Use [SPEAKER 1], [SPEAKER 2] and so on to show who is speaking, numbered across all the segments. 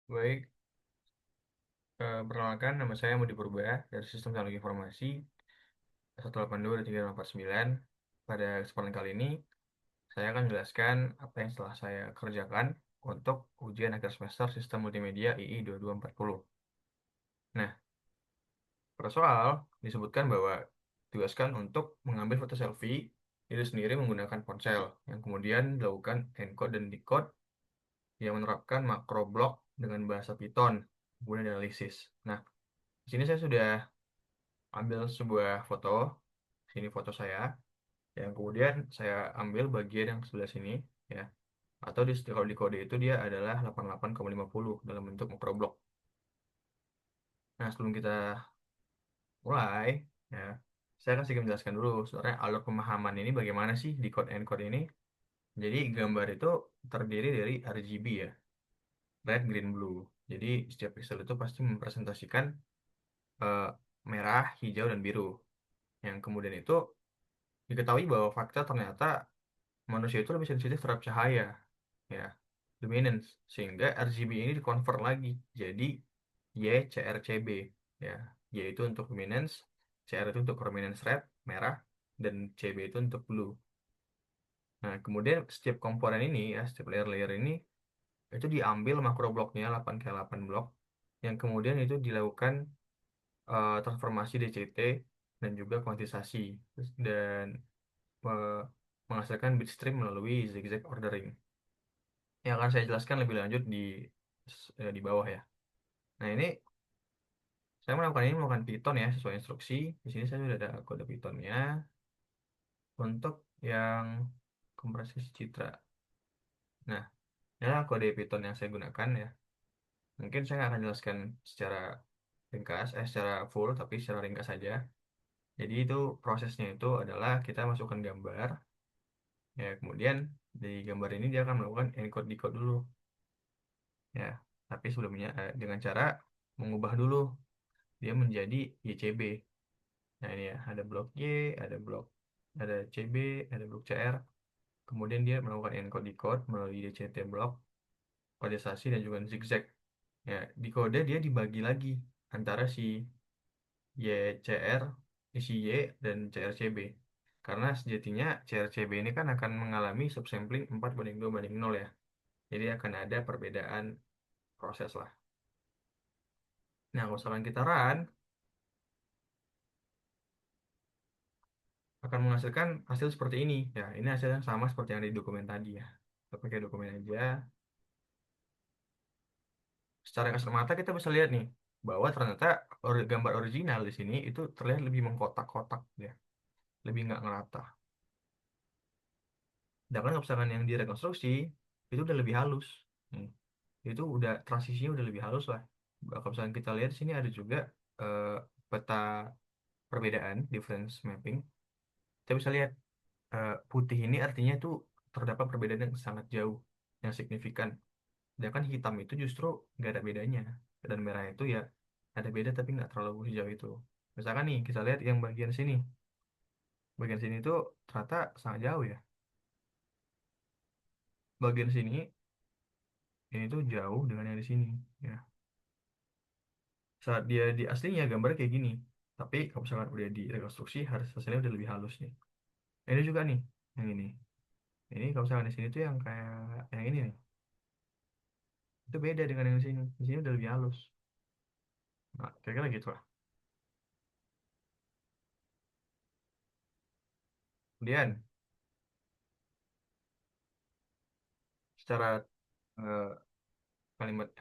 [SPEAKER 1] Baik, perkenalkan nama saya Mudi Purba dari Sistem Teknologi Informasi 182.349. Pada kesempatan kali ini, saya akan menjelaskan apa yang telah saya kerjakan untuk ujian akhir semester Sistem Multimedia II 2240. Nah, pada soal disebutkan bahwa tugaskan untuk mengambil foto selfie diri sendiri menggunakan ponsel, yang kemudian dilakukan encode dan decode yang menerapkan makro blok dengan bahasa Python, kemudian analisis. Nah, di sini saya sudah ambil sebuah foto, sini foto saya, yang kemudian saya ambil bagian yang sebelah sini, ya, atau kalau di kode itu dia adalah 88,50 dalam bentuk makroblok. Nah, sebelum kita mulai, ya, saya akan sedikit menjelaskan dulu sebenarnya alur pemahaman ini bagaimana sih di code encode ini. Jadi gambar itu terdiri dari RGB, ya, red, green, blue. Jadi setiap pixel itu pasti mempresentasikan eh, merah, hijau, dan biru. Yang kemudian itu diketahui bahwa fakta ternyata manusia itu lebih sensitif terhadap cahaya, ya, luminance, sehingga RGB ini dikonvert lagi jadi YCRCB, ya. Y itu untuk luminance, CR itu untuk luminance red, merah, dan CB itu untuk blue. Nah, kemudian setiap komponen ini, ya, setiap layer-layer ini itu diambil makro bloknya 8x8 blok, yang kemudian itu dilakukan transformasi DCT dan juga kuantisasi, dan eh, menghasilkan bitstream melalui zigzag ordering yang akan saya jelaskan lebih lanjut di bawah, ya. Nah, ini saya melakukan ini menggunakan Python, ya, sesuai instruksi. Di sini saya sudah ada kode Pythonnya untuk yang kompresi citra. Nah, inilah kode Python yang saya gunakan, ya. Mungkin saya nggak akan jelaskan secara ringkas, secara full, tapi secara ringkas saja. Jadi itu prosesnya itu adalah kita masukkan gambar, ya, kemudian di gambar ini dia akan melakukan encode decode dulu, ya. Tapi sebelumnya dengan cara mengubah dulu dia menjadi YCB. Nah, ini, ya, ada blok Y, ada blok, ada CB, ada blok CR. Kemudian dia melakukan encode decode melalui DCT blok, kodisasi, dan juga zigzag. Ya, di kode dia dibagi lagi antara si YCR, isi Y, dan CRCB. Karena sejatinya CRCB ini kan akan mengalami subsampling 4:2:0, ya. Jadi akan ada perbedaan proses lah. Nah, kalau misalkan kita run, akan menghasilkan hasil seperti ini. Ya, ini hasil yang sama seperti yang di dokumen tadi, ya. Kita pakai dokumen aja. Secara kasat mata kita bisa lihat nih bahwa ternyata gambar original di sini itu terlihat lebih mengkotak-kotak, ya, lebih nggak ngerata. Sedangkan kalau misalkan yang direkonstruksi itu udah lebih halus. Hmm. Itu udah transisinya udah lebih halus lah. Kalau misalkan kita lihat di sini ada juga eh, peta perbedaan difference mapping. Kita bisa lihat putih ini artinya itu terdapat perbedaan yang sangat jauh, yang signifikan. Sedangkan hitam itu justru nggak ada bedanya. Dan merah itu ya ada beda tapi nggak terlalu sejauh itu. Misalkan nih kita lihat yang bagian sini. Bagian sini tuh ternyata sangat jauh, ya. Bagian sini ini tuh jauh dengan yang di sini, ya. Saat dia di aslinya gambarnya kayak gini. Tapi kalau misalkan udah direkonstruksi harus hasilnya udah lebih halus nih. Nah, ini juga nih yang ini. Ini kalau misalkan di sini tuh yang kayak yang ini nih. Itu beda dengan yang di sini. Di sini udah lebih halus. Nah, kira-kira gitu lah. Kemudian secara eh, kalimat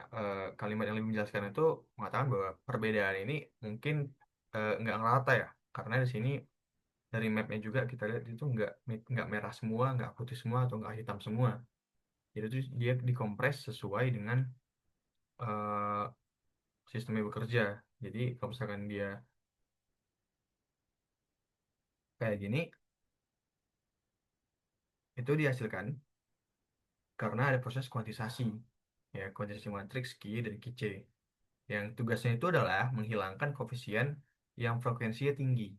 [SPEAKER 1] kalimat yang lebih menjelaskan itu mengatakan bahwa perbedaan ini mungkin nggak ngerata, ya, karena di sini dari mapnya juga kita lihat itu nggak merah semua, nggak putih semua, atau nggak hitam semua. Jadi itu dia dikompres sesuai dengan eh, sistemnya bekerja. Jadi kalau misalkan dia kayak gini, itu dihasilkan karena ada proses kuantisasi, ya, kuantisasi matriks Q dan QC, yang tugasnya itu adalah menghilangkan koefisien yang frekuensinya tinggi.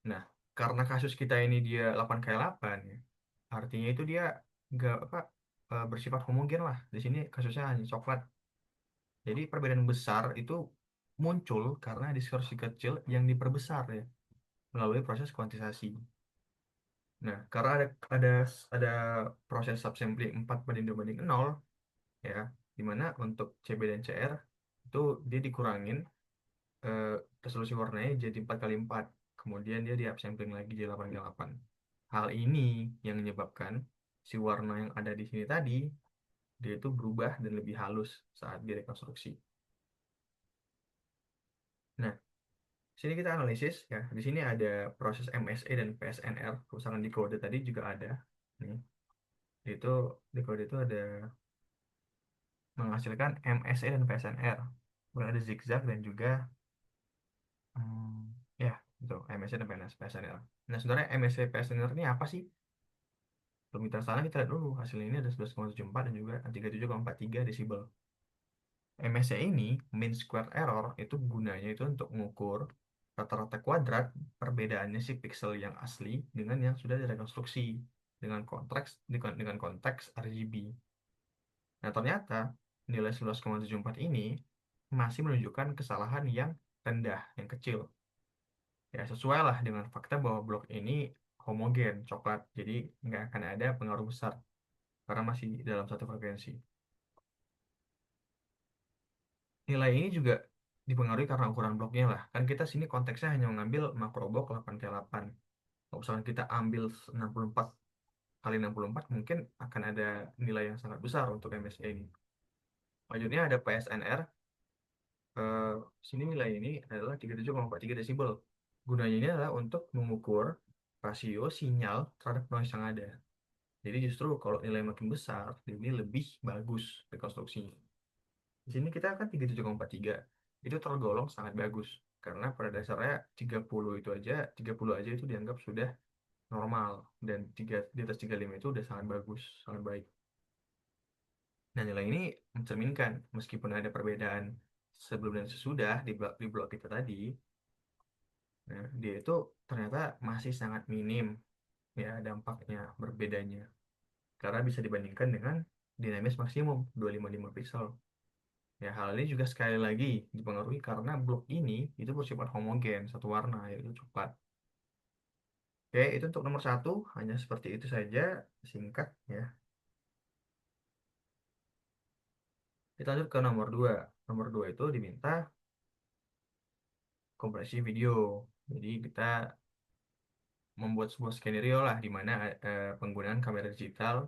[SPEAKER 1] Nah, karena kasus kita ini dia 8x8, ya, artinya itu dia nggak apa bersifat homogen lah. Di sini kasusnya hanya coklat. Jadi perbedaan besar itu muncul karena distorsi kecil yang diperbesar ya melalui proses kuantisasi. Nah, karena ada proses subsampling 4 banding 0 ya, di mana untuk CB dan CR itu dia dikurangin eh, resolusi warnanya jadi 4 kali 4. Kemudian dia di upsampling lagi jadi 8 kali 8. Hal ini yang menyebabkan si warna yang ada di sini tadi dia itu berubah dan lebih halus saat direkonstruksi. Nah, sini kita analisis ya. Di sini ada proses MSE dan PSNR. Kerusakan di kode tadi juga ada. Nih, itu di kode itu ada menghasilkan MSE dan PSNR. Kemudian ada zigzag dan juga ya itu MSE dan PSNR. Nah, sebenarnya MSE PSNR ini apa sih? Sebelum kita sana kita lihat dulu hasilnya ini ada 11,74 dan juga 37,43 desibel. MSE ini mean square error itu gunanya itu untuk mengukur rata-rata kuadrat perbedaannya si pixel yang asli dengan yang sudah direkonstruksi dengan konteks RGB. Nah, ternyata nilai 11,74 ini masih menunjukkan kesalahan yang rendah, yang kecil. Ya, sesuai lah dengan fakta bahwa blok ini homogen, coklat. Jadi, nggak akan ada pengaruh besar karena masih dalam satu frekuensi. Nilai ini juga dipengaruhi karena ukuran bloknya lah. Kan kita sini konteksnya hanya mengambil makro blok 8 kali 8. Kalau misalnya kita ambil 64 kali 64, mungkin akan ada nilai yang sangat besar untuk MSE ini. Selanjutnya ada PSNR. Eh, Sini nilai ini adalah 37,43 desibel. Gunanya ini adalah untuk mengukur rasio sinyal terhadap noise yang ada. Jadi justru kalau nilai makin besar, ini lebih bagus rekonstruksinya. Di sini kita kan 37,43. Itu tergolong sangat bagus. Karena pada dasarnya 30 aja itu dianggap sudah normal. Dan di atas 35 itu udah sangat bagus, sangat baik. Nah, nilai ini mencerminkan meskipun ada perbedaan sebelum dan sesudah di blok kita tadi, nah, dia itu ternyata masih sangat minim ya dampaknya berbedanya. Karena bisa dibandingkan dengan dinamis maksimum 255 pixel. Ya, hal ini juga sekali lagi dipengaruhi karena blok ini itu bersifat homogen, satu warna, yaitu coklat. Oke, itu untuk nomor satu, hanya seperti itu saja, singkat ya. Kita lanjut ke nomor dua. Nomor dua itu diminta kompresi video. Jadi kita membuat sebuah skenario lah, di mana penggunaan kamera digital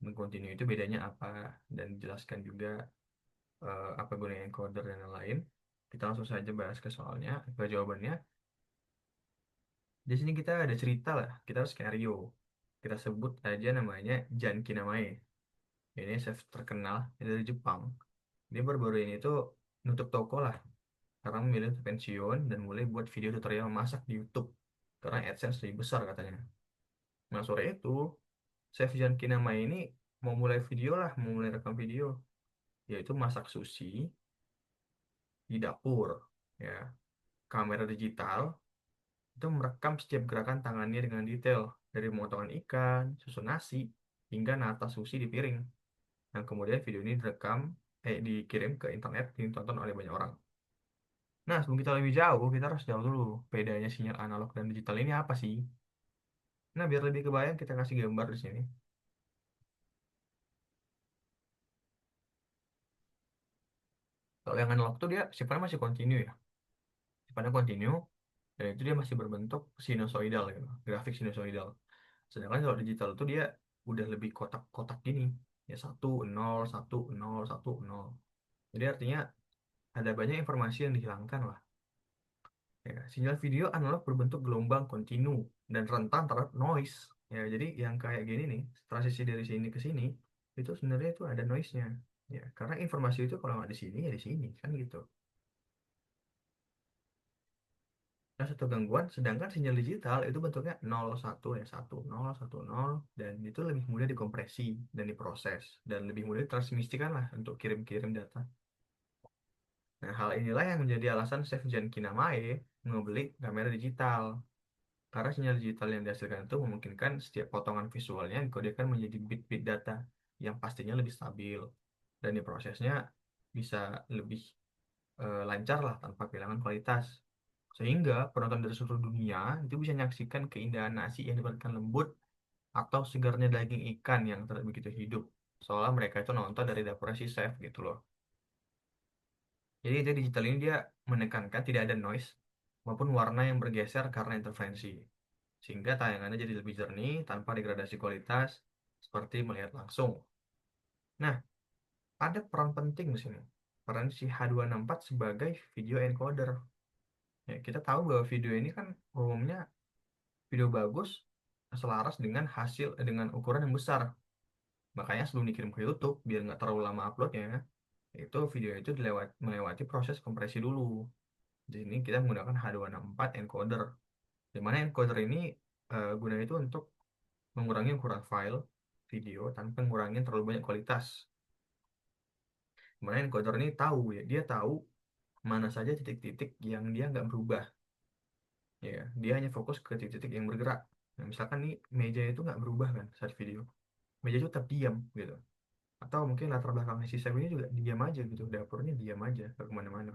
[SPEAKER 1] dan kontinu itu bedanya apa, dan jelaskan juga apa gunanya encoder dan lain-lain. Kita langsung saja bahas ke soalnya, ke jawabannya. Di sini kita ada cerita lah, kita harus skenario. Kita sebut aja namanya Jan Kinamae. Ini chef terkenal dari Jepang. Dia baru-baru ini tuh nutup toko lah, karena memilih untuk pensiun dan mulai buat video tutorial masak di YouTube. Karena AdSense lebih besar katanya. Nah, sore itu, chef Jan Kinamae ini mau mulai video lah, mau mulai rekam video. Yaitu masak sushi di dapur. Ya, kamera digital itu merekam setiap gerakan tangannya dengan detail, dari pemotongan ikan, susun nasi, hingga nata sushi di piring. Nah, kemudian video ini dikirim ke internet, ditonton oleh banyak orang. Nah, sebelum kita lebih jauh, kita harus jauh dulu. Bedanya sinyal analog dan digital ini apa sih? Nah, biar lebih kebayang, kita kasih gambar di sini. Kalau yang analog tuh dia sifatnya masih kontinu ya. Sifatnya kontinu, dan itu dia masih berbentuk sinusoidal gitu, grafik sinusoidal. Sedangkan kalau digital itu dia udah lebih kotak-kotak gini, ya satu nol satu nol satu nol. Jadi artinya ada banyak informasi yang dihilangkan lah. Ya, sinyal video analog berbentuk gelombang kontinu dan rentan terhadap noise. Ya, jadi yang kayak gini nih, transisi dari sini ke sini, itu sebenarnya itu ada noise-nya. Ya, karena informasi itu kalau nggak di sini ya di sini kan gitu. Nah, satu gangguan, sedangkan sinyal digital itu bentuknya 01 ya 1010 dan itu lebih mudah dikompresi dan diproses dan lebih mudah ditransmisikan lah untuk kirim-kirim data. Nah, hal inilah yang menjadi alasan Shevchenko Kinamae membeli kamera digital. Karena sinyal digital yang dihasilkan itu memungkinkan setiap potongan visualnya dikodekan menjadi bit-bit data yang pastinya lebih stabil dan diprosesnya bisa lebih lancar lah tanpa kehilangan kualitas. Sehingga penonton dari seluruh dunia itu bisa menyaksikan keindahan nasi yang dibuatkan lembut atau segarnya daging ikan yang tidak begitu hidup. Soalnya mereka itu nonton dari dapurnya si chef gitu loh. Jadi itu digital ini dia menekankan tidak ada noise maupun warna yang bergeser karena interferensi. Sehingga tayangannya jadi lebih jernih tanpa degradasi kualitas seperti melihat langsung. Nah, ada peran penting di sini. Peran si H264 sebagai video encoder. Ya, kita tahu bahwa video ini kan umumnya video bagus selaras dengan dengan ukuran yang besar. Makanya sebelum dikirim ke YouTube, biar nggak terlalu lama uploadnya, itu video itu melewati proses kompresi dulu. Di sini kita menggunakan H264 encoder. Di mana encoder ini gunanya itu untuk mengurangi ukuran file video tanpa mengurangi terlalu banyak kualitas. Dimana encoder ini tahu ya, dia tahu mana saja titik-titik yang dia nggak berubah. Ya, dia hanya fokus ke titik-titik yang bergerak. Nah, misalkan nih meja itu nggak berubah kan saat video, meja itu tetap diam gitu. Atau mungkin latar belakangnya si Sam ini juga diam aja gitu, dapurnya diam aja, gak kemana-mana.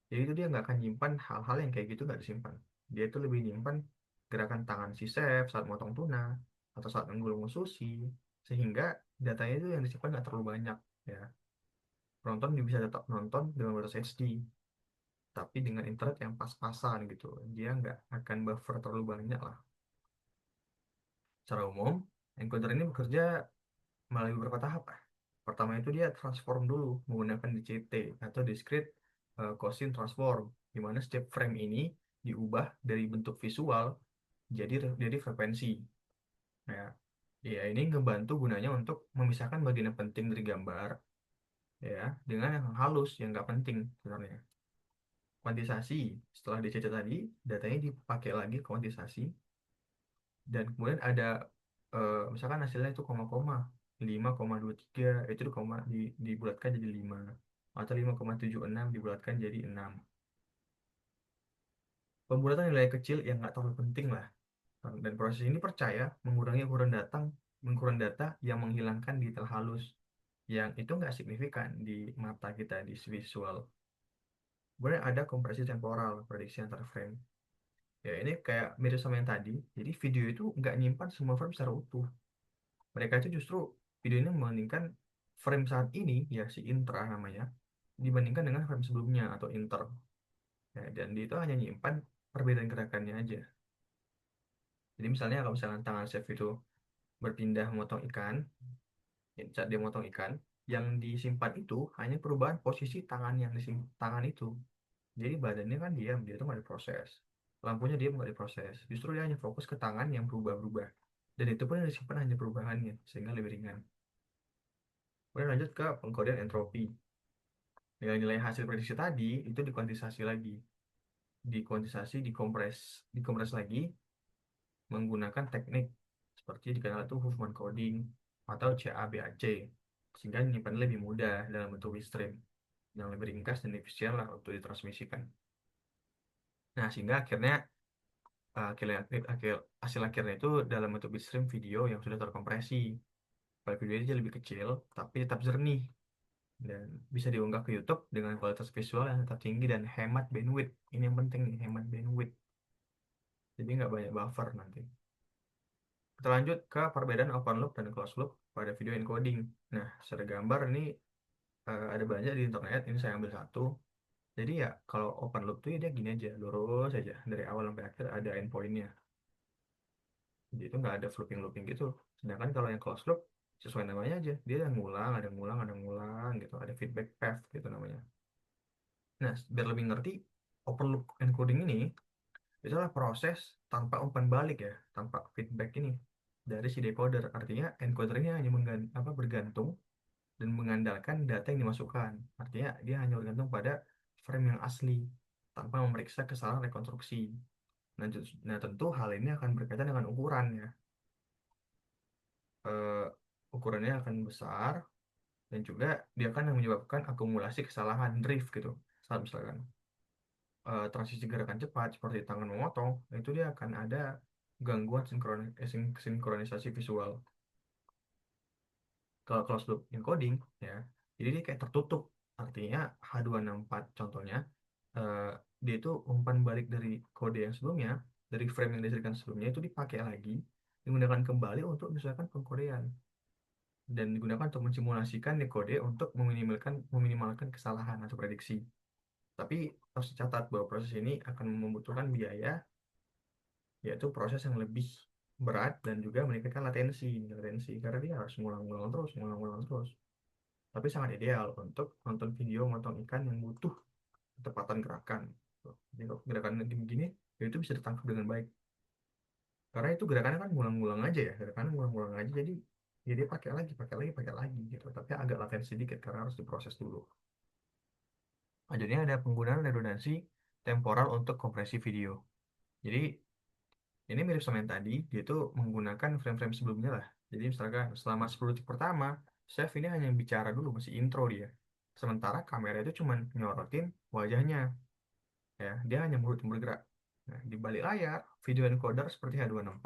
[SPEAKER 1] Jadi itu dia nggak akan nyimpan hal-hal yang kayak gitu, nggak disimpan. Dia itu lebih nyimpan gerakan tangan si chef saat motong tuna atau saat menggulung sushi, sehingga datanya itu yang disimpan nggak terlalu banyak ya. Penonton bisa tetap nonton dengan kualitas HD, tapi dengan internet yang pas-pasan gitu. Dia nggak akan buffer terlalu banyak lah. Secara umum, encoder ini bekerja melalui beberapa tahap. Pertama itu dia transform dulu menggunakan DCT atau Discrete Gaussian Transform, di mana setiap frame ini diubah dari bentuk visual jadi frekuensi. Nah, ya ini ngebantu gunanya untuk memisahkan bagian yang penting dari gambar ya dengan yang halus yang nggak penting sebenarnya. Kuantisasi setelah DCT tadi, datanya dipakai lagi kuantisasi dan kemudian ada misalkan hasilnya itu koma-koma 5,23 itu dibulatkan jadi 5 atau 5,76 dibulatkan jadi 6. Pembulatan nilai kecil yang nggak terlalu penting lah. Dan proses ini percaya mengurangi ukuran data yang menghilangkan detail halus yang itu nggak signifikan di mata kita di visual. Kemudian ada kompresi temporal, prediksi antar frame. Ya ini kayak mirip sama yang tadi. Jadi video itu nggak nyimpan semua frame secara utuh. Mereka itu justru video ini membandingkan frame saat ini ya si intra namanya dibandingkan dengan frame sebelumnya atau inter. Ya, dan dia itu hanya nyimpan perbedaan gerakannya aja. Jadi misalnya kalau misalnya tangan chef itu berpindah memotong ikan, ya, saat dia memotong ikan, yang disimpan itu hanya perubahan posisi tangan itu. Jadi badannya kan diam, dia itu nggak diproses. Lampunya dia nggak diproses. Justru dia hanya fokus ke tangan yang berubah-berubah. Dan itu pun yang disimpan hanya perubahannya, sehingga lebih ringan. Kemudian lanjut ke pengkodean entropi. Nilai-nilai hasil prediksi tadi itu dikuantisasi lagi. Dikompres lagi menggunakan teknik seperti dikenal itu Huffman coding atau CABAC sehingga menyimpan lebih mudah dalam bentuk bitstream yang lebih ringkas dan efisien lah untuk ditransmisikan. Nah, sehingga akhirnya hasil akhirnya itu dalam bentuk bitstream video yang sudah terkompresi. File video itu lebih kecil tapi tetap jernih dan bisa diunggah ke YouTube dengan kualitas visual yang tetap tinggi dan hemat bandwidth. Ini yang penting nih, hemat bandwidth. Jadi nggak banyak buffer nanti. Kita lanjut ke perbedaan open loop dan closed loop pada video encoding. Nah, secara gambar ini ada banyak di internet. Ini saya ambil satu. Jadi ya kalau open loop tuh ya dia gini aja, lurus aja dari awal sampai akhir ada endpointnya. Jadi itu nggak ada looping-looping gitu. Sedangkan kalau yang closed loop sesuai namanya aja, dia ada ngulang, ada ngulang, ada ngulang gitu, ada feedback path gitu namanya. Nah, biar lebih ngerti, open loop encoding ini itulah proses tanpa umpan balik ya, tanpa feedback ini dari si decoder. Artinya encoder ini hanya bergantung dan mengandalkan data yang dimasukkan. Artinya dia hanya bergantung pada frame yang asli tanpa memeriksa kesalahan rekonstruksi. Nah, tentu hal ini akan berkaitan dengan ukuran ya. Eh, Ukurannya akan besar dan juga dia akan menyebabkan akumulasi kesalahan drift gitu. Saat misalkan transisi gerakan cepat seperti tangan memotong, itu dia akan ada gangguan sinkronisasi visual. Kalau closed loop encoding ya, jadi dia kayak tertutup. Artinya H264 contohnya, eh, dia itu umpan balik dari kode yang sebelumnya, dari frame yang dihasilkan sebelumnya itu dipakai lagi, digunakan kembali untuk menyesuaikan pengkodean dan digunakan untuk mensimulasikan kode untuk meminimalkan kesalahan atau prediksi. Tapi harus dicatat bahwa proses ini akan membutuhkan biaya, yaitu proses yang lebih berat dan juga meningkatkan latensi karena dia harus ngulang-ngulang terus. Tapi sangat ideal untuk nonton video motong ikan yang butuh ketepatan gerakan. Jadi kalau gerakan begini, ya itu bisa ditangkap dengan baik. Karena itu gerakannya kan ngulang-ngulang aja ya, gerakannya ngulang-ngulang aja. Jadi ya dia pakai lagi gitu. Tapi agak latensi sedikit karena harus diproses dulu. Nah, jadinya ada penggunaan redundansi temporal untuk kompresi video. Jadi ini mirip sama yang tadi, dia itu menggunakan frame-frame sebelumnya lah. Jadi misalkan selama 10 detik pertama, chef ini hanya bicara dulu, masih intro dia. Sementara kamera itu cuma nyorotin wajahnya, ya dia hanya mulut yang bergerak. Nah, di balik layar, video encoder seperti H264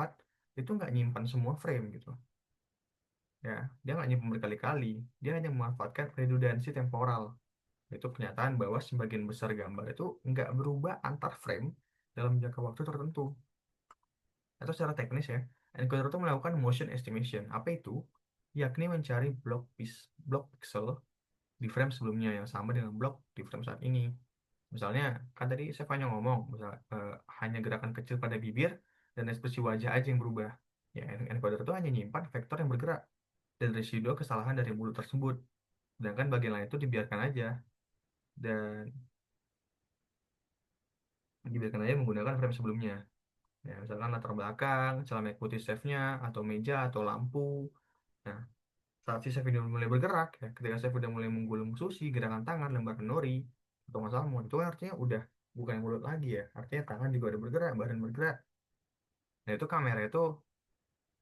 [SPEAKER 1] itu nggak nyimpan semua frame gitu. Ya, dia nggak nyimpan berkali-kali, dia hanya memanfaatkan redundansi temporal. Itu pernyataan bahwa sebagian besar gambar itu nggak berubah antar frame dalam jangka waktu tertentu. Atau secara teknis ya, encoder itu melakukan motion estimation. Apa itu? Yakni mencari blok pixel di frame sebelumnya yang sama dengan blok di frame saat ini. Misalnya, kan tadi saya hanya ngomong, hanya gerakan kecil pada bibir dan ekspresi wajah aja yang berubah. Ya, encoder itu hanya nyimpan vektor yang bergerak dan residu kesalahan dari mulut tersebut. Sedangkan bagian lain itu dan dibiarkan aja menggunakan frame sebelumnya. Ya, misalkan latar belakang, celana putih chefnya, atau meja, atau lampu. Nah, saat si chef ini mulai bergerak, ya, ketika chef udah mulai menggulung sushi, gerakan tangan, lembar nori, atau salmon, itu artinya udah bukan mulut lagi ya. Artinya tangan juga udah bergerak, badan bergerak. Nah, itu kamera itu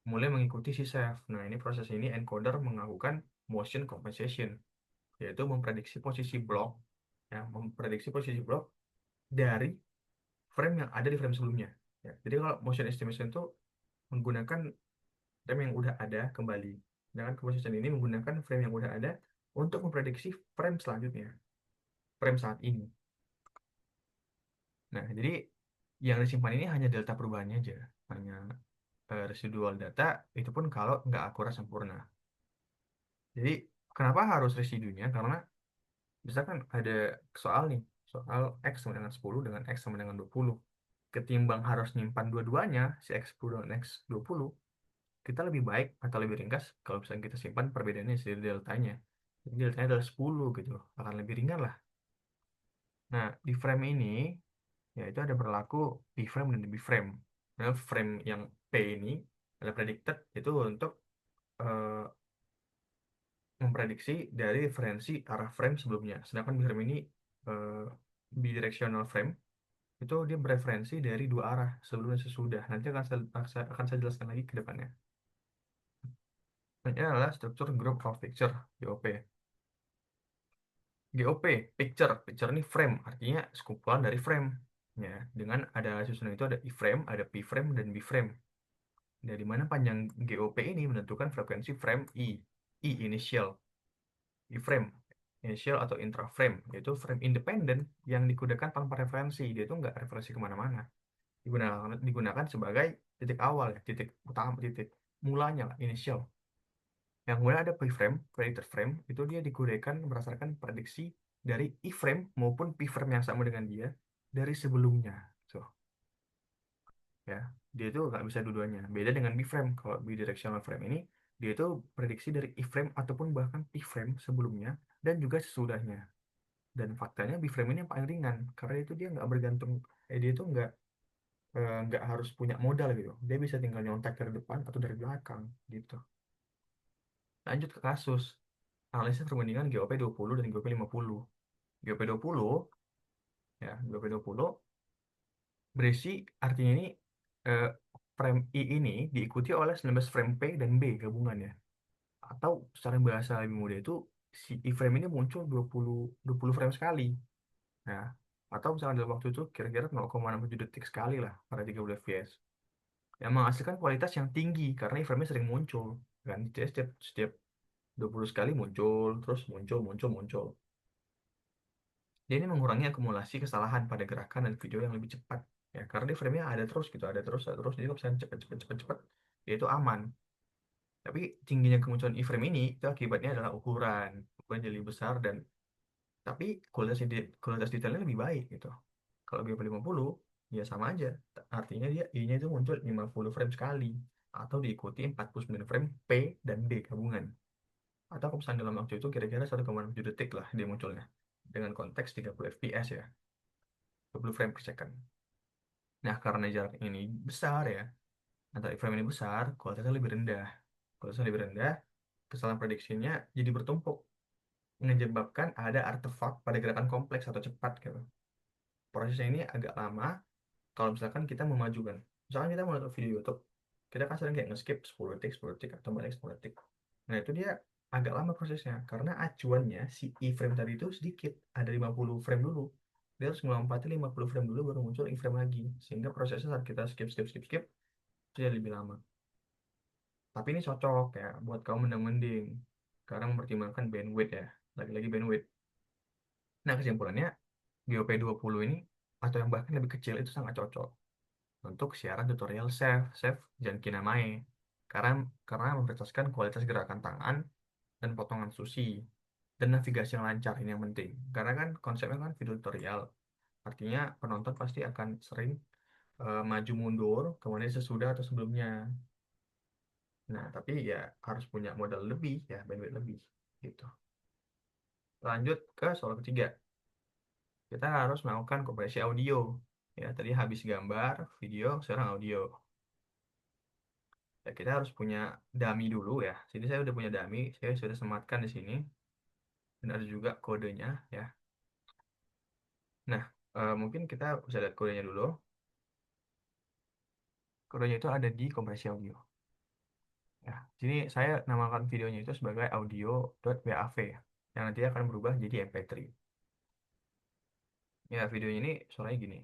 [SPEAKER 1] mulai mengikuti si chef. Nah, ini proses ini encoder melakukan motion compensation, yaitu memprediksi posisi blok dari frame yang ada di frame sebelumnya. Ya, jadi kalau motion estimation itu menggunakan frame yang udah ada kembali. Sedangkan composition ini menggunakan frame yang udah ada untuk memprediksi frame selanjutnya, frame saat ini. Nah, jadi yang disimpan ini hanya delta perubahannya aja, hanya residual data, itu pun kalau nggak akurat sempurna. Jadi, kenapa harus residunya? Karena misalkan ada soal nih, soal X sama dengan 10 dengan X sama dengan 20. Ketimbang harus nyimpan dua-duanya, si X10 dan X20, kita lebih baik atau lebih ringkas kalau misalnya kita simpan perbedaannya dari deltanya. Jadi deltanya adalah 10 gitu loh. Akan lebih ringan lah. Nah, di frame ini, ya itu ada berlaku P frame dan B frame. Nah, frame yang P ini adalah predicted itu untuk eh, memprediksi dari referensi arah frame sebelumnya. Sedangkan B frame ini eh, bidirectional frame itu dia bereferensi dari dua arah sebelum dan sesudah. Nanti akan saya jelaskan lagi ke depannya. Ini adalah struktur group of picture GOP. GOP, picture ini frame, artinya sekumpulan dari frame. Ya, dengan ada susunan itu ada I-frame, ada P-frame, dan B-frame. Nah, di mana panjang GOP ini menentukan frekuensi frame I initial, I-frame, initial atau intra-frame, yaitu frame independen yang digunakan tanpa referensi. Dia itu nggak referensi kemana-mana. Digunakan sebagai titik awal, ya, titik utama, titik mulanya, lah, initial. Yang kemudian ada p-frame, predicted frame, itu dia digunakan berdasarkan prediksi dari i-frame maupun p-frame yang sama dengan dia dari sebelumnya. So, ya, dia itu nggak bisa dua-duanya. Beda dengan b-frame. Kalau bidirectional frame ini, dia itu prediksi dari i-frame ataupun bahkan p-frame sebelumnya dan juga sesudahnya. Dan faktanya b-frame ini yang paling ringan karena itu dia nggak bergantung, dia itu nggak harus punya modal gitu. Dia bisa tinggal nyontek dari depan atau dari belakang gitu. Lanjut ke kasus. Analisis perbandingan GOP 20 dan GOP 50. GOP 20 ya, GOP 20 berisi artinya ini eh, frame I ini diikuti oleh 19 frame P dan B gabungannya. Atau secara bahasa lebih mudah itu si I frame ini muncul 20 frame sekali. Nah, atau misalnya dalam waktu itu kira-kira 0,67 detik sekali lah pada 30 fps. Yang menghasilkan kualitas yang tinggi karena I frame-nya sering muncul. Kan, setiap 20 sekali muncul, terus muncul, muncul, muncul. Dia ini mengurangi akumulasi kesalahan pada gerakan dan video yang lebih cepat. Ya, karena di frame-nya ada terus gitu, ada terus. Jadi kalau misalnya cepet, cepet, cepet, cepet, ya itu aman. Tapi tingginya kemunculan iframe ini itu akibatnya adalah ukuran jadi lebih besar dan tapi kualitas detailnya lebih baik gitu. Kalau GP50 ya sama aja. Artinya dia I-nya itu muncul 50 frame sekali atau diikuti 49 frame P dan D gabungan. Atau kalau misalnya dalam waktu itu kira-kira 1,7 detik lah dia munculnya. Dengan konteks 30 fps ya, 20 frame per second. Nah, karena jarak ini besar ya, antara frame ini besar, kualitasnya lebih rendah. Kualitasnya lebih rendah, kesalahan prediksinya jadi bertumpuk, menyebabkan ada artefak pada gerakan kompleks atau cepat gitu. Prosesnya ini agak lama kalau misalkan kita memajukan. Misalkan kita mau nonton video YouTube, kita kan sering kayak nge-skip 10 detik, 10 detik, atau balik 10 detik. Nah, itu dia agak lama prosesnya, karena acuannya si iframe tadi itu sedikit, ada 50 frame dulu. Dia harus ngelompatin 50 frame dulu baru muncul iframe lagi. Sehingga prosesnya saat kita skip, skip, skip, skip, itu jadi lebih lama. Tapi ini cocok ya buat kamu mending-mending, karena mempertimbangkan bandwidth ya. Lagi-lagi bandwidth. Nah, kesimpulannya, GOP20 ini, atau yang bahkan lebih kecil itu sangat cocok untuk siaran tutorial chef dan kinamae karena karena memprioritaskan kualitas gerakan tangan dan potongan sushi dan navigasi yang lancar ini yang penting karena kan konsepnya kan video tutorial artinya penonton pasti akan sering maju mundur kemudian sesudah atau sebelumnya. Nah tapi ya harus punya modal lebih ya bandwidth lebih gitu. Lanjut ke soal ketiga, kita harus melakukan kompresi audio ya. Tadi habis gambar video sekarang audio. Ya, kita harus punya dummy dulu ya. Sini saya udah punya dummy, saya sudah sematkan di sini dan ada juga kodenya ya. Nah, mungkin kita bisa lihat kodenya dulu. Kodenya itu ada di kompresi audio. Ya, sini saya namakan videonya itu sebagai audio.wav yang nanti akan berubah jadi MP3. Ya, videonya ini suaranya gini.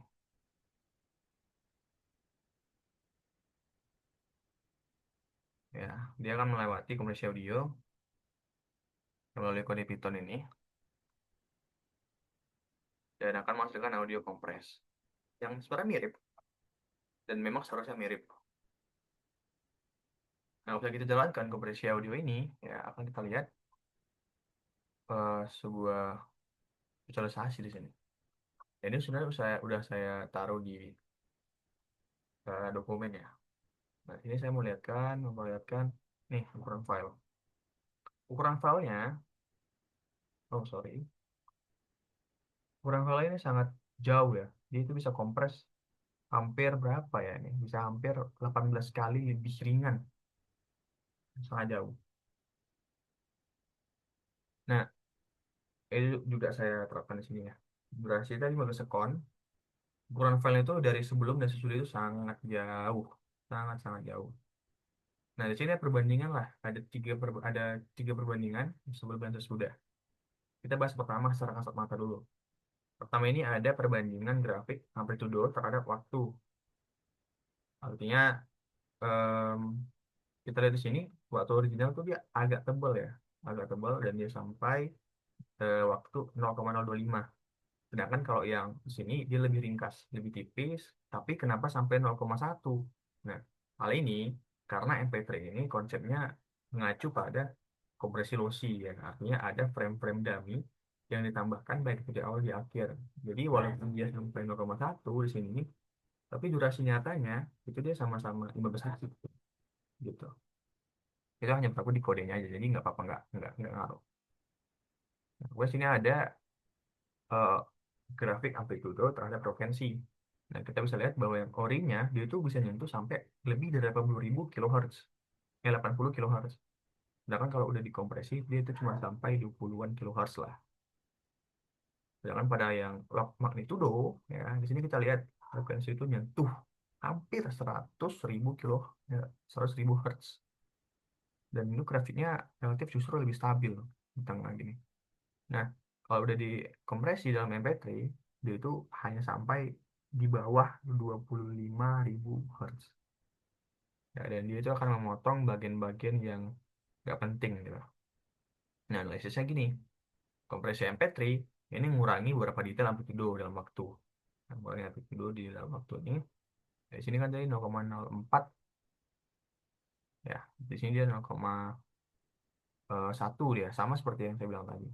[SPEAKER 1] Ya, dia akan melewati kompresi audio melalui kode Python ini dan akan menghasilkan audio kompres yang sebenarnya mirip dan memang seharusnya mirip. Nah, bisa kita jalankan kompresi audio ini, ya akan kita lihat sebuah visualisasi di sini. Ini sebenarnya udah saya taruh di dokumen ya. Nah, ini saya mau lihatkan, memperlihatkan nih ukuran file. Ukuran filenya, oh sorry, ukuran file ini sangat jauh ya. Dia itu bisa kompres hampir berapa ya ini? Bisa hampir 18 kali lebih ringan, sangat jauh. Nah, ini juga saya terapkan di sini ya. Durasi tadi 15 sekon. Ukuran file itu dari sebelum dan sesudah itu sangat jauh, sangat jauh. Nah, di sini ada perbandingan lah. Ada tiga perbandingan sebelum dan sesudah. Kita bahas pertama secara kasat mata dulu. Pertama ini ada perbandingan grafik amplitudo terhadap waktu. Artinya em, kita lihat di sini waktu original tuh dia agak tebal ya, agak tebal dan dia sampai waktu 0,025. Sedangkan kalau yang di sini dia lebih ringkas, lebih tipis, tapi kenapa sampai 0,1? Nah, hal ini karena MP3 ini konsepnya mengacu pada kompresi lossy ya, artinya ada frame-frame dummy yang ditambahkan baik di awal di akhir. Jadi walaupun dia sampai 0,1 di sini, tapi durasi nyatanya itu dia sama-sama 15 detik gitu. Itu hanya berlaku di kodenya aja, jadi nggak apa-apa nggak ngaruh. Nah, gue sini ada eh, grafik amplitudo terhadap frekuensi. Nah, kita bisa lihat bahwa yang orinya dia itu bisa nyentuh sampai lebih dari 80.000 kHz. 80 kHz. Sedangkan kalau udah dikompresi, dia itu cuma sampai 20-an kHz lah. Sedangkan pada yang log magnitudo, ya, di sini kita lihat frekuensi itu nyentuh hampir 100.000 kilo, ya, 100.000 Hertz. Dan itu grafiknya relatif justru lebih stabil di tengah gini. Nah, kalau udah dikompresi dalam MP3, dia itu hanya sampai di bawah 25.000 Hz. Ya, dan dia itu akan memotong bagian-bagian yang nggak penting gitu. Nah, analisisnya gini, kompresi MP3 Ini mengurangi beberapa detail amplitudo dalam waktu. Nah, mengurangi amplitudo di dalam waktu ini. Di sini kan tadi 0,04 ya. Di sini dia 0,1 dia, sama seperti yang saya bilang tadi.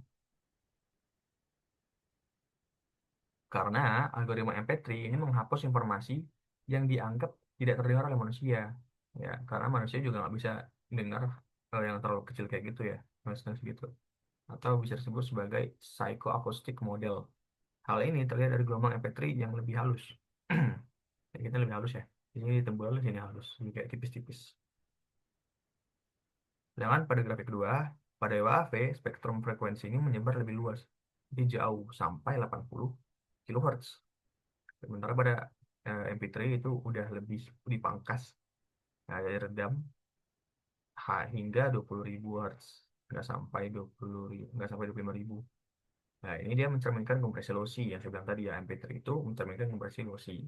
[SPEAKER 1] Karena algoritma MP3 ini menghapus informasi yang dianggap tidak terdengar oleh manusia. Ya, karena manusia juga nggak bisa dengar yang terlalu kecil kayak gitu ya, noise gitu. Atau bisa disebut sebagai psychoacoustic model. Hal ini terlihat dari gelombang MP3 yang lebih halus. Kayak kita lebih halus ya. Ini tebal, sini halus, ini kayak tipis-tipis. Sedangkan pada grafik kedua, pada WAV, spektrum frekuensi ini menyebar lebih luas. Jadi jauh sampai 80 kHz. Sementara pada MP3 itu udah lebih dipangkas. Nah, dari redam hingga 20.000 Hz. Nggak sampai 20.000, nggak sampai 25.000. Nah, ini dia mencerminkan kompresi lossy yang saya bilang tadi ya, MP3 itu mencerminkan kompresi lossy.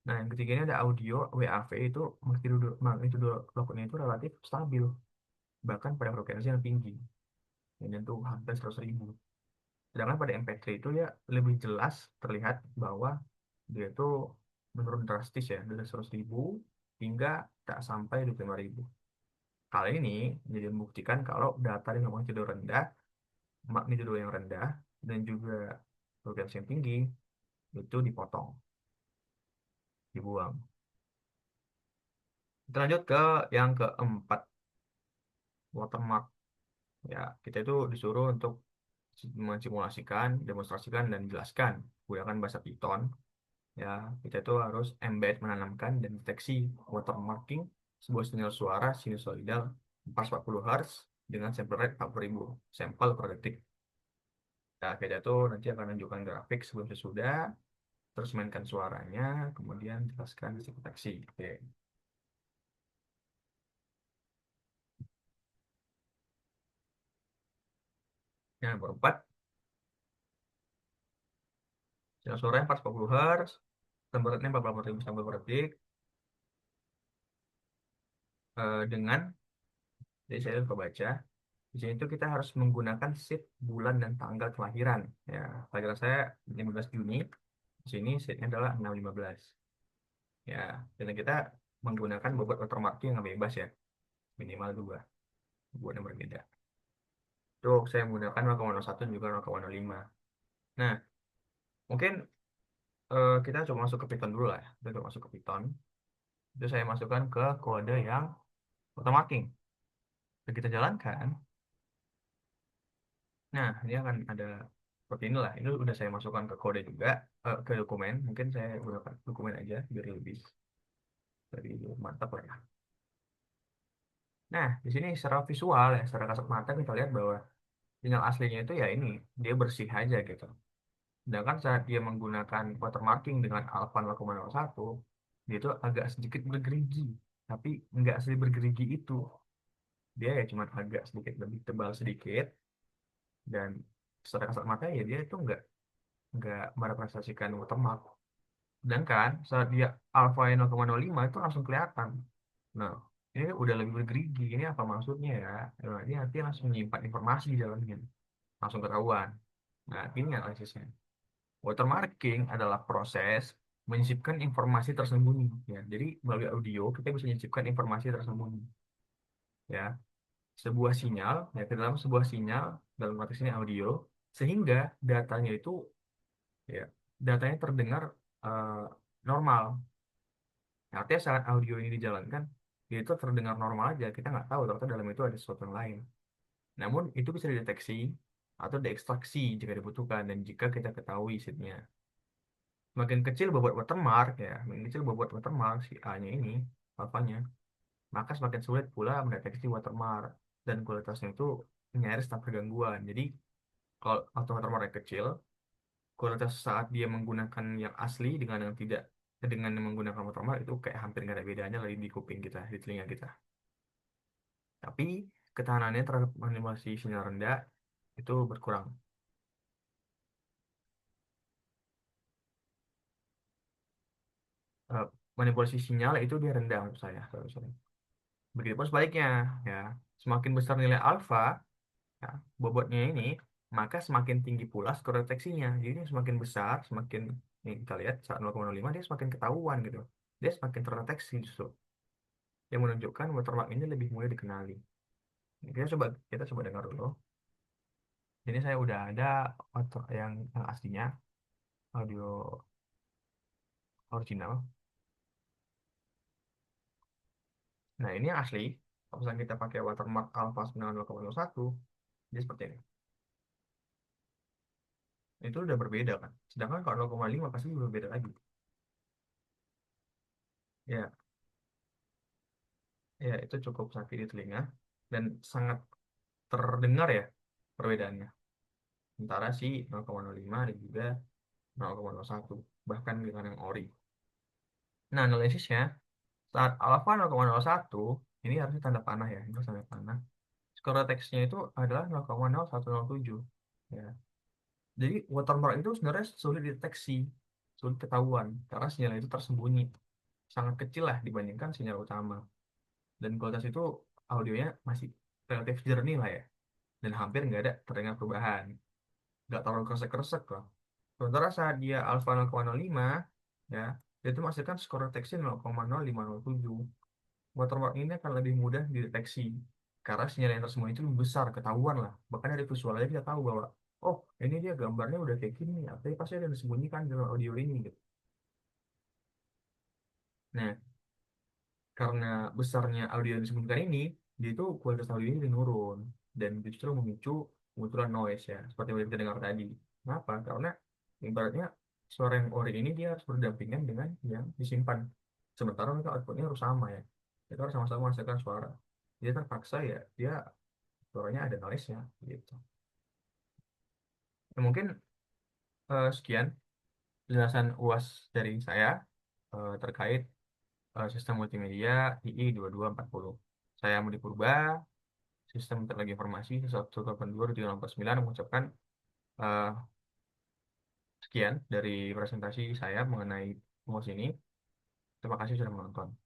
[SPEAKER 1] Nah, yang ketiga ini ada audio WAV itu magnitudo locknya itu relatif stabil, bahkan pada frekuensi yang tinggi, yang menyentuh hampir 100.000. Sedangkan pada MP3 itu ya lebih jelas terlihat bahwa dia itu menurun drastis ya, dari 100.000 hingga tak sampai 25.000. Hal ini jadi membuktikan kalau data dengan magnitudo yang rendah, dan juga frekuensi yang tinggi itu dipotong, dibuang. Kita lanjut ke yang keempat, watermark. Ya, kita itu disuruh untuk mensimulasikan, demonstrasikan, dan jelaskan menggunakan bahasa Python. Ya, kita itu harus embed, menanamkan, dan deteksi watermarking sebuah sinyal suara sinusoidal 440 Hz dengan sample rate 40.000 sampel per detik. Nah, kita itu nanti akan menunjukkan grafik sebelum sesudah, terus mainkan suaranya, kemudian jelaskan isi deteksi. Oke. Yang nomor 4, sinyal suara 440 Hz, sample rate-nya 40.000 sampel per detik, dengan, jadi saya coba baca. Di sini tuh kita harus menggunakan sheet bulan dan tanggal kelahiran. Ya, kelahiran saya 15 Juni. Di sini sheetnya adalah 615. Ya, dan kita menggunakan bobot watermarking yang bebas ya, minimal dua buat yang berbeda. Tuh, saya menggunakan 0,01 dan juga 0,05. Nah, mungkin kita coba masuk ke Python dulu lah. Kita coba masuk ke Python. Itu saya masukkan ke kode yang watermarking. Dan kita jalankan. Nah, ini akan ada seperti inilah. Ini udah saya masukkan ke kode juga, ke dokumen. Mungkin saya gunakan dokumen aja biar lebih mantap lah ya. Nah, di sini secara visual ya, secara kasat mata kita lihat bahwa sinyal aslinya itu ya ini, dia bersih aja gitu. Sedangkan saat dia menggunakan watermarking dengan alpha 0,01, dia itu agak sedikit bergerigi. Tapi nggak bergerigi itu. Dia ya cuma agak sedikit lebih tebal sedikit, dan secara kasat mata ya dia itu nggak merepresentasikan watermark. Sedangkan saat dia alpha 0,05 itu langsung kelihatan. Nah, ini udah lebih bergerigi. Ini apa maksudnya ya? Nah, ini nanti langsung menyimpan informasi di dalamnya. Langsung ketahuan. Nah, ini analisisnya. Watermarking adalah proses menyisipkan informasi tersembunyi. Ya, jadi melalui audio kita bisa menyisipkan informasi tersembunyi. Ya, sebuah sinyal, ya ke dalam sebuah sinyal, dalam konteks ini audio, sehingga datanya itu, ya, datanya terdengar eh, normal. Artinya saat audio ini dijalankan, ya itu terdengar normal aja. Kita nggak tahu ternyata dalam itu ada sesuatu yang lain. Namun itu bisa dideteksi atau diekstraksi jika dibutuhkan dan jika kita ketahui seatnya. Makin kecil bobot watermark ya, makin kecil bobot watermark si A-nya ini, alfanya, maka semakin sulit pula mendeteksi watermark dan kualitasnya itu nyaris tanpa gangguan. Jadi kalau auto watermark yang kecil, kualitas saat dia menggunakan yang asli dengan yang tidak, dengan yang menggunakan watermark itu kayak hampir nggak ada bedanya lagi di kuping kita, di telinga kita. Tapi ketahanannya terhadap manipulasi sinyal rendah itu berkurang. Eh, Manipulasi sinyal itu dia rendah menurut saya. Begitupun sebaliknya, ya, semakin besar nilai alfa, ya, bobotnya ini, maka semakin tinggi pula skor deteksinya. Jadi semakin besar, semakin nih kita lihat saat 0,05 dia semakin ketahuan gitu. Dia semakin terdeteksi justru. Yang menunjukkan watermark ini lebih mudah dikenali. Kita coba dengar dulu. Jadi saya udah ada yang aslinya audio original. Nah, ini yang asli. Kalau misalnya kita pakai watermark alpha 90,01, dia seperti ini. Itu udah berbeda kan. Sedangkan kalau 0,5 pasti berbeda lagi. Ya, ya itu cukup sakit di telinga dan sangat terdengar ya perbedaannya antara si 0,05 dan juga 0,01 bahkan dengan yang ori. Nah, analisisnya saat alpha 0,01 ini harusnya tanda panah ya, ini harus tanda panah. Skor teksnya itu adalah 0,0107 ya. Jadi watermark itu sebenarnya sulit dideteksi, sulit ketahuan karena sinyal itu tersembunyi, sangat kecil lah dibandingkan sinyal utama. Dan kualitas itu audionya masih relatif jernih lah ya, dan hampir nggak ada terdengar perubahan, nggak terlalu kresek-kresek lah. Sementara saat dia alpha 0,05 ya, dia itu menghasilkan skor deteksi 0,0507. Watermark ini akan lebih mudah dideteksi karena sinyal yang tersembunyi itu lebih besar, ketahuan lah. Bahkan dari visual aja kita tahu bahwa oh ini dia gambarnya udah kayak gini, tapi pasti ada yang disembunyikan dalam audio ini gitu. Nah, karena besarnya audio yang disembunyikan ini, dia itu kualitas audio ini menurun dan justru memicu kemunculan noise ya, seperti yang kita dengar tadi. Kenapa? Karena ibaratnya suara yang ori ini dia harus berdampingan dengan yang disimpan. Sementara mereka outputnya harus sama ya. Kita harus sama-sama menghasilkan suara. Dia terpaksa ya, dia suaranya ada noise-nya gitu. Ya, mungkin sekian penjelasan UAS dari saya terkait sistem multimedia II 2240. Saya Budi Purba, Sistem Teknologi Informasi 182 mengucapkan eh, sekian dari presentasi saya mengenai UAS ini. Terima kasih sudah menonton.